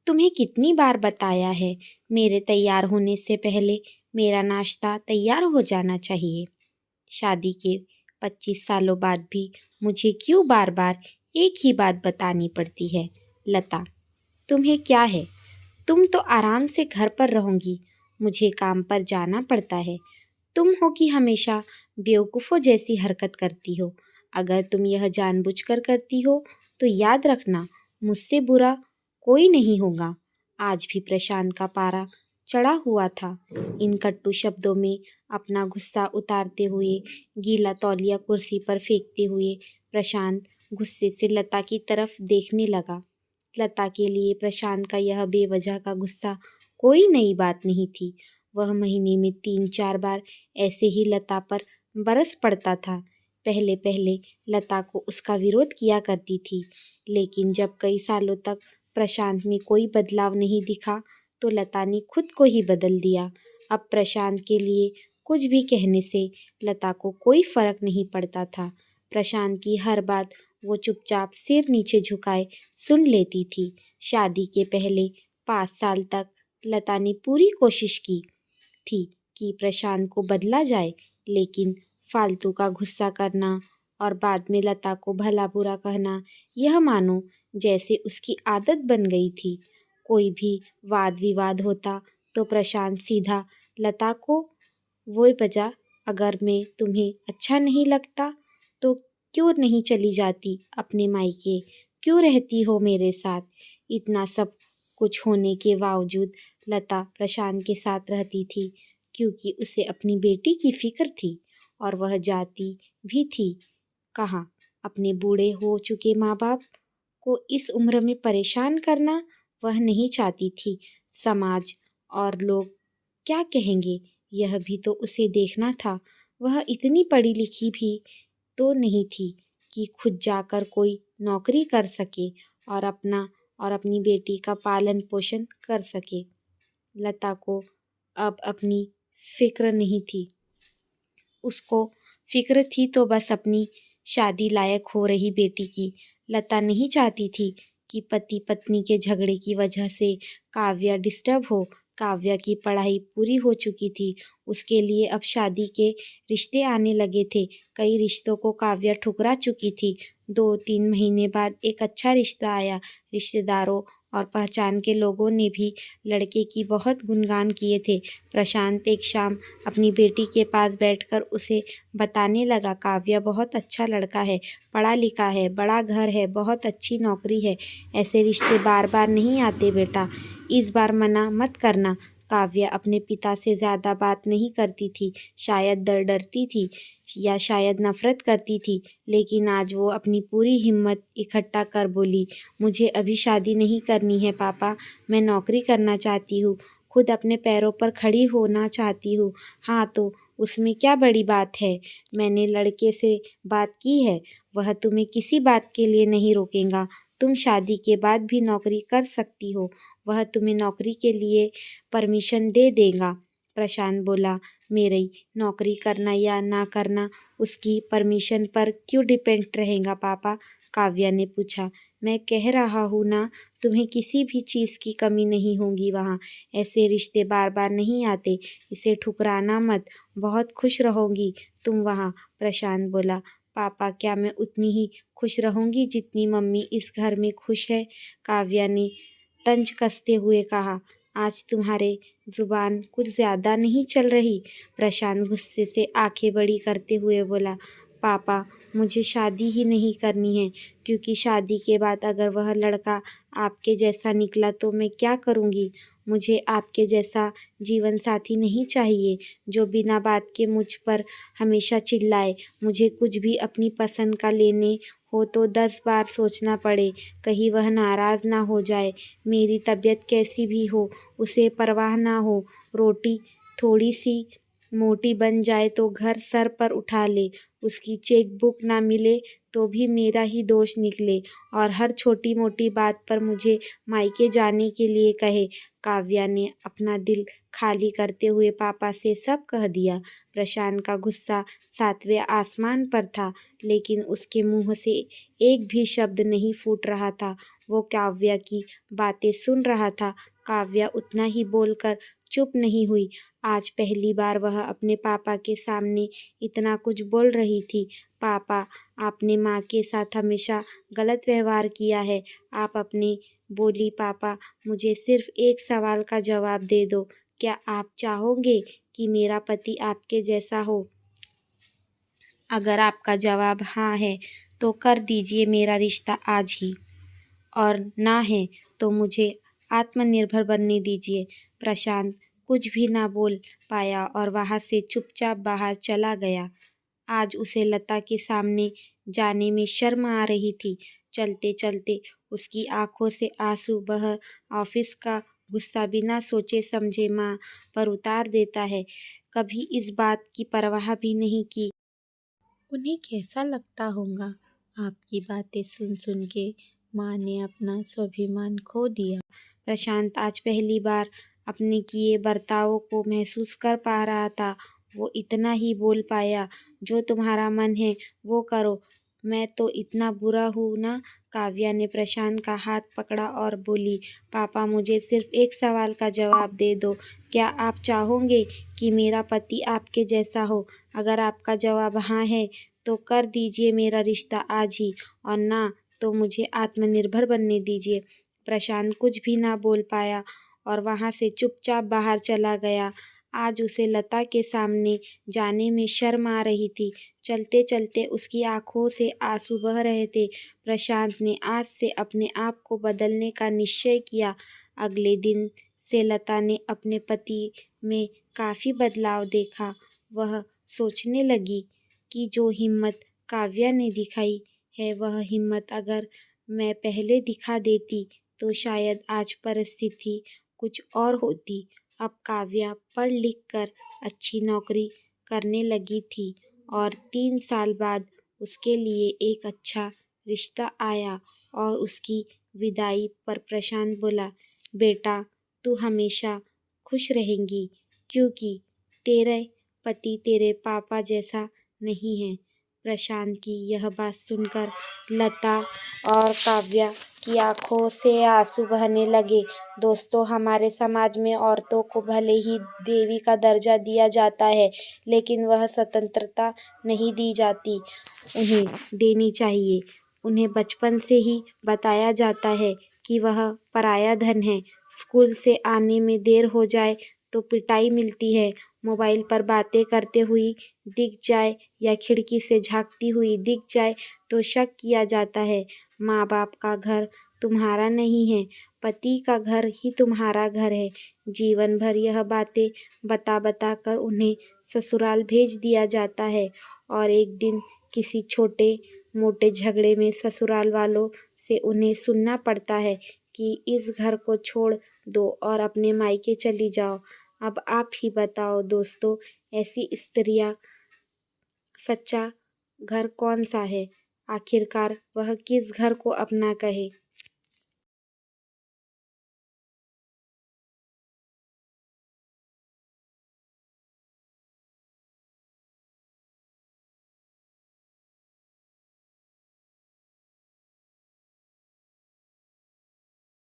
तुम्हें कितनी बार बताया है, मेरे तैयार होने से पहले मेरा नाश्ता तैयार हो जाना चाहिए। शादी के 25 सालों बाद भी मुझे क्यों बार बार एक ही बात बतानी पड़ती है। लता, तुम्हें क्या है? तुम तो आराम से घर पर रहोगी, मुझे काम पर जाना पड़ता है। तुम हो कि हमेशा बेवकूफ़ों जैसी हरकत करती हो। अगर तुम यह जानबूझकर करती हो तो याद रखना, मुझसे बुरा कोई नहीं होगा। आज भी प्रशांत का पारा चढ़ा हुआ था। इन कट्टू शब्दों में अपना गुस्सा उतारते हुए, गीला तौलिया कुर्सी पर फेंकते हुए प्रशांत गुस्से से लता की तरफ देखने लगा। लता के लिए प्रशांत का यह बेवजह का गुस्सा कोई नई बात नहीं थी। वह महीने में 3-4 बार ऐसे ही लता पर बरस पड़ता था। पहले पहले लता को उसका विरोध किया करती थी, लेकिन जब कई सालों तक प्रशांत में कोई बदलाव नहीं दिखा तो लता ने खुद को ही बदल दिया। अब प्रशांत के लिए कुछ भी कहने से लता को कोई फर्क नहीं पड़ता था। प्रशांत की हर बात वो चुपचाप सिर नीचे झुकाए सुन लेती थी। शादी के पहले 5 साल तक लता ने पूरी कोशिश की थी कि प्रशांत को बदला जाए, लेकिन फालतू का गुस्सा करना और बाद में लता को भला बुरा कहना, यह मानो जैसे उसकी आदत बन गई थी। कोई भी वाद विवाद होता तो प्रशांत सीधा लता को वो बजा, अगर मैं तुम्हें अच्छा नहीं लगता तो क्यों नहीं चली जाती अपने मायके, क्यों रहती हो मेरे साथ। इतना सब कुछ होने के बावजूद लता प्रशांत के साथ रहती थी क्योंकि उसे अपनी बेटी की फिक्र थी और वह जाती भी थी कहाँ। अपने बूढ़े हो चुके माँ बाप को इस उम्र में परेशान करना वह नहीं चाहती थी। समाज और लोग क्या कहेंगे, यह भी तो उसे देखना था। वह इतनी पढ़ी लिखी भी तो नहीं थी कि खुद जाकर कोई नौकरी कर सके और अपनी बेटी का पालन पोषण कर सके। लता को अब अपनी फिक्र नहीं थी। उसको फिक्र थी तो बस अपनी शादी लायक हो रही बेटी की। लता नहीं चाहती थी कि पति पत्नी के झगड़े की वजह से काव्या डिस्टर्ब हो। काव्या की पढ़ाई पूरी हो चुकी थी, उसके लिए अब शादी के रिश्ते आने लगे थे। कई रिश्तों को काव्या ठुकरा चुकी थी। 2-3 महीने बाद एक अच्छा रिश्ता आया। रिश्तेदारों और पहचान के लोगों ने भी लड़के की बहुत गुणगान किए थे। प्रशांत एक शाम अपनी बेटी के पास बैठकर उसे बताने लगा, काव्या बहुत अच्छा लड़का है, पढ़ा लिखा है, बड़ा घर है, बहुत अच्छी नौकरी है। ऐसे रिश्ते बार बार नहीं आते बेटा, इस बार मना मत करना। काव्या अपने पिता से ज़्यादा बात नहीं करती थी, शायद डरती थी या शायद नफरत करती थी, लेकिन आज वो अपनी पूरी हिम्मत इकट्ठा कर बोली, मुझे अभी शादी नहीं करनी है पापा, मैं नौकरी करना चाहती हूँ, खुद अपने पैरों पर खड़ी होना चाहती हूँ। हाँ तो उसमें क्या बड़ी बात है, मैंने लड़के से बात की है, वह तुम्हें किसी बात के लिए नहीं रोकेगा। तुम शादी के बाद भी नौकरी कर सकती हो, वह तुम्हें नौकरी के लिए परमिशन दे देगा। प्रशांत बोला, मेरी नौकरी करना या ना करना उसकी परमिशन पर क्यों डिपेंड रहेगा पापा। काव्या ने पूछा, मैं कह रहा हूँ ना, तुम्हें किसी भी चीज़ की कमी नहीं होगी वहाँ। ऐसे रिश्ते बार बार नहीं आते, इसे ठुकराना मत, बहुत खुश रहोगी तुम वहाँ। प्रशांत बोला, पापा क्या मैं उतनी ही खुश रहूँगी जितनी मम्मी इस घर में खुश है। काव्या ने तंज कसते हुए कहा, आज तुम्हारे ज़ुबान कुछ ज़्यादा नहीं चल रही। प्रशांत गुस्से से आंखें बड़ी करते हुए बोला, पापा मुझे शादी ही नहीं करनी है, क्योंकि शादी के बाद अगर वह लड़का आपके जैसा निकला तो मैं क्या करूँगी। मुझे आपके जैसा जीवन साथी नहीं चाहिए जो बिना बात के मुझ पर हमेशा चिल्लाए। मुझे कुछ भी अपनी पसंद का लेने हो तो 10 बार सोचना पड़े, कहीं वह नाराज़ ना हो जाए। मेरी तबीयत कैसी भी हो उसे परवाह ना हो, रोटी थोड़ी सी मोटी बन जाए तो घर सर पर उठा ले, उसकी चेक बुक ना मिले तो भी मेरा ही दोष निकले और हर छोटी मोटी बात पर मुझे मायके जाने के लिए कहे। काव्या ने अपना दिल खाली करते हुए पापा से सब कह दिया। प्रशांत का गुस्सा 7वें आसमान पर था, लेकिन उसके मुंह से एक भी शब्द नहीं फूट रहा था। वो काव्या की बातें सुन रहा था। काव्या उतना ही बोलकर चुप नहीं हुई। आज पहली बार वह अपने पापा के सामने इतना कुछ बोल रही थी। पापा, आपने माँ के साथ हमेशा गलत व्यवहार किया है। आप अपने बोली पापा, मुझे सिर्फ एक सवाल का जवाब दे दो। क्या आप चाहोगे कि मेरा पति आपके जैसा हो? अगर आपका जवाब हाँ है तो कर दीजिए मेरा रिश्ता आज ही, और ना है तो मुझे आत्मनिर्भर बनने दीजिए। प्रशांत कुछ भी ना बोल पाया और वहाँ से चुपचाप बाहर चला गया। आज उसे लता के सामने जाने में शर्म आ रही थी। चलते चलते उसकी आंखों से आंसू बह ऑफिस का गुस्सा बिना सोचे समझे माँ पर उतार देता है। कभी इस बात की परवाह भी नहीं की। उन्हें कैसा लगता होगा। आपकी बातें सुन सुन के माँ ने अपना स्वाभिमान खो दिया। प्रशांत आज पहली बार अपने किए बर्तावों को महसूस कर पा रहा था। वो इतना ही बोल पाया, जो तुम्हारा मन है वो करो, मैं तो इतना बुरा हूँ ना। काव्या ने प्रशांत का हाथ पकड़ा और बोली, पापा मुझे सिर्फ एक सवाल का जवाब दे दो। क्या आप चाहोगे कि मेरा पति आपके जैसा हो? अगर आपका जवाब हाँ है तो कर दीजिए मेरा रिश्ता आज ही, और ना तो मुझे आत्मनिर्भर बनने दीजिए। प्रशांत कुछ भी ना बोल पाया और वहाँ से चुपचाप बाहर चला गया। आज उसे लता के सामने जाने में शर्म आ रही थी। चलते चलते उसकी आंखों से आंसू बह रहे थे। प्रशांत ने आज से अपने आप को बदलने का निश्चय किया। अगले दिन से लता ने अपने पति में काफ़ी बदलाव देखा। वह सोचने लगी कि जो हिम्मत काव्या ने दिखाई है, वह हिम्मत अगर मैं पहले दिखा देती तो शायद आज परिस्थिति कुछ और होती। अब काव्या पढ़ लिख कर अच्छी नौकरी करने लगी थी और 3 साल बाद उसके लिए एक अच्छा रिश्ता आया और उसकी विदाई पर प्रशांत बोला, बेटा तू हमेशा खुश रहेंगी क्योंकि तेरे पति तेरे पापा जैसा नहीं है। प्रशांत की यह बात सुनकर लता और काव्या की आंखों से आंसू बहने लगे। दोस्तों, हमारे समाज में औरतों को भले ही देवी का दर्जा दिया जाता है, लेकिन वह स्वतंत्रता नहीं दी जाती। उन्हें देनी चाहिए। उन्हें बचपन से ही बताया जाता है कि वह पराया धन है। स्कूल से आने में देर हो जाए तो पिटाई मिलती है। मोबाइल पर बातें करते हुई दिख जाए या खिड़की से झांकती हुई दिख जाए तो शक किया जाता है। माँ बाप का घर तुम्हारा नहीं है, पति का घर ही तुम्हारा घर है। जीवन भर यह बातें बता बता कर उन्हें ससुराल भेज दिया जाता है और एक दिन किसी छोटे मोटे झगड़े में ससुराल वालों से उन्हें सुनना पड़ता है कि इस घर को छोड़ दो और अपने मायके चली जाओ। अब आप ही बताओ दोस्तों, ऐसी स्त्रियाँ सच्चा घर कौन सा है? आखिरकार वह किस घर को अपना कहे?